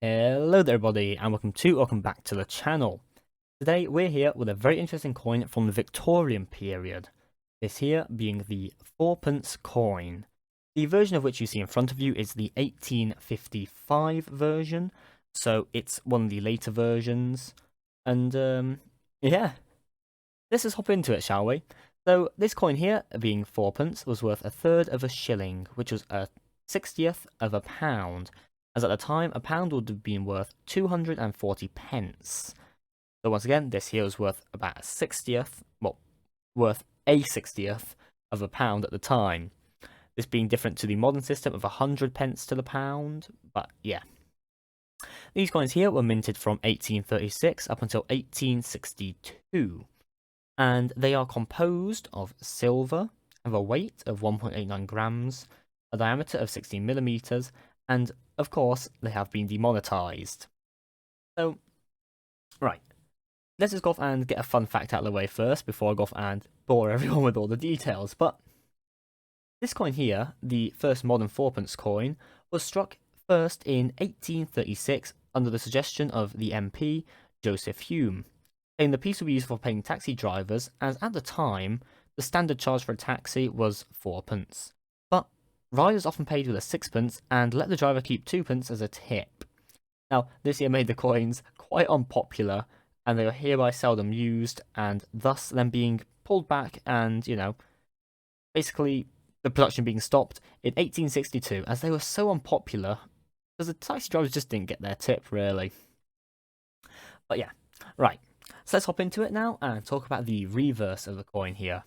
Hello there everybody and welcome back to the channel. Today we're here with a very interesting coin from the Victorian period. This here being the 4p coin. The version of which you see in front of you is the 1855 version, so it's one of the later versions. And yeah, let's just hop into it, shall we? So this coin here, being 4p, was worth a third of a shilling, which was a 60th of a pound, as at the time a pound would have been worth 240 pence. So once again, this here was worth about a 60th, well, worth a 60th of a pound at the time. This being different to the modern system of 100 pence to the pound, but yeah. These coins here were minted from 1836 up until 1862. And they are composed of silver, have a weight of 1.89 grams, a diameter of 16 millimeters, and of course, they have been demonetized. So, right, let's just go off and get a fun fact out of the way first before I go off and bore everyone with all the details. But this coin here, the first modern 4p coin, was struck first in 1836 under the suggestion of the MP Joseph Hume, saying the piece would be used for paying taxi drivers, as at the time, the standard charge for a taxi was 4p. But riders often paid with a 6p and let the driver keep 2p as a tip. Now, this year made the coins quite unpopular, and they were hereby seldom used, and thus them being pulled back and, basically the production being stopped in 1862, as they were so unpopular, because the taxi drivers just didn't get their tip, really. But yeah, right. So let's hop into it now and talk about the reverse of the coin here.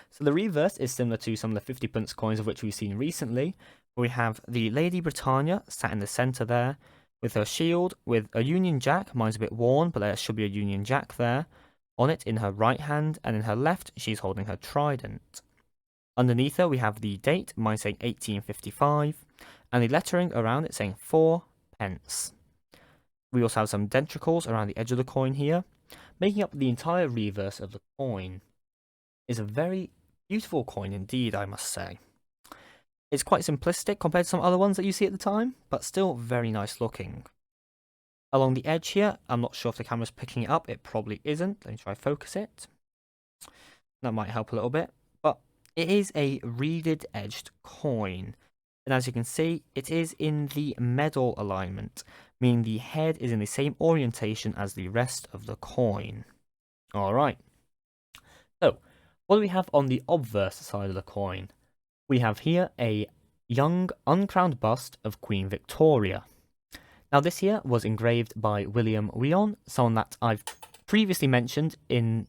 So the reverse is similar to some of the 50p coins of which we've seen recently. We have the Lady Britannia sat in the centre there, with her shield, with a Union Jack. Mine's a bit worn, but there should be a Union Jack there on it in her right hand, and in her left she's holding her trident. Underneath her we have the date, mine saying 1855, and the lettering around it saying 4p. We also have some dentricles around the edge of the coin here, making up the entire reverse of the coin. It's a very beautiful coin indeed, I must say. It's quite simplistic compared to some other ones that you see at the time, but still very nice looking. Along the edge here, I'm not sure if the camera's picking it up, it probably isn't. Let me try focus it. That might help a little bit, but it is a reeded edged coin. And as you can see, it is in the medal alignment, meaning the head is in the same orientation as the rest of the coin. Alright. So, what do we have on the obverse side of the coin? We have here a young, uncrowned bust of Queen Victoria. Now this here was engraved by William Wyon, someone that I've previously mentioned in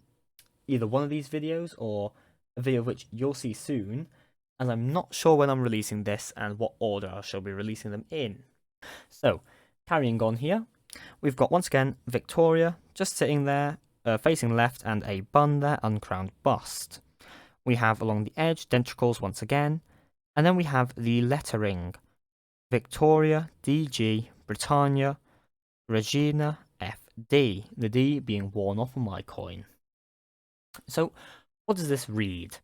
either one of these videos or a video of which you'll see soon, as I'm not sure when I'm releasing this and what order I shall be releasing them in. So, carrying on here, we've got once again Victoria just sitting there, facing left, and a bun there, uncrowned bust. We have along the edge dentricles once again, and then we have the lettering Victoria, DG, Britannia, Regina, FD, the D being worn off on my coin. So, what does this read?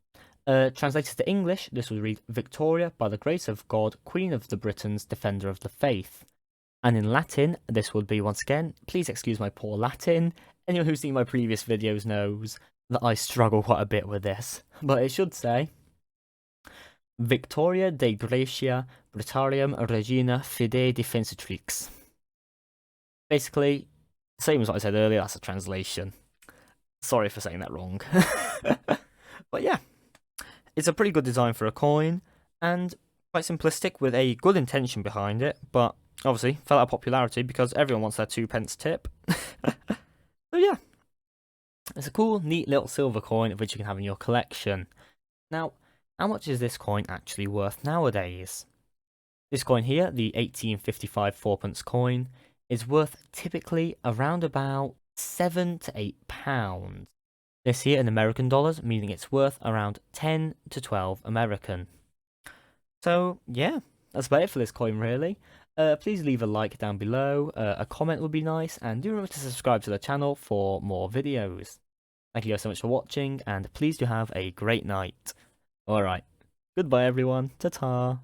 Translated to English, this would read Victoria, by the grace of God, Queen of the Britons, Defender of the Faith. And in Latin, this would be, once again, please excuse my poor Latin, anyone who's seen my previous videos knows that I struggle quite a bit with this, but it should say Victoria de Gratia Britarium Regina Fide Defensatrix. Basically, same as what I said earlier, that's a translation. Sorry for saying that wrong. But yeah, it's a pretty good design for a coin, and quite simplistic with a good intention behind it, but obviously fell out of popularity because everyone wants their 2p tip. So yeah, it's a cool, neat little silver coin of which you can have in your collection. Now, how much is this coin actually worth nowadays? This coin here, the 1855 4p coin, is worth typically around about £7 to £8. This here in American dollars, meaning it's worth around 10 to 12 American. So yeah, that's about it for this coin really. Please leave a like down below, a comment would be nice, and do remember to subscribe to the channel for more videos. Thank you guys so much for watching, and please do have a great night. Alright, goodbye everyone, ta-ta!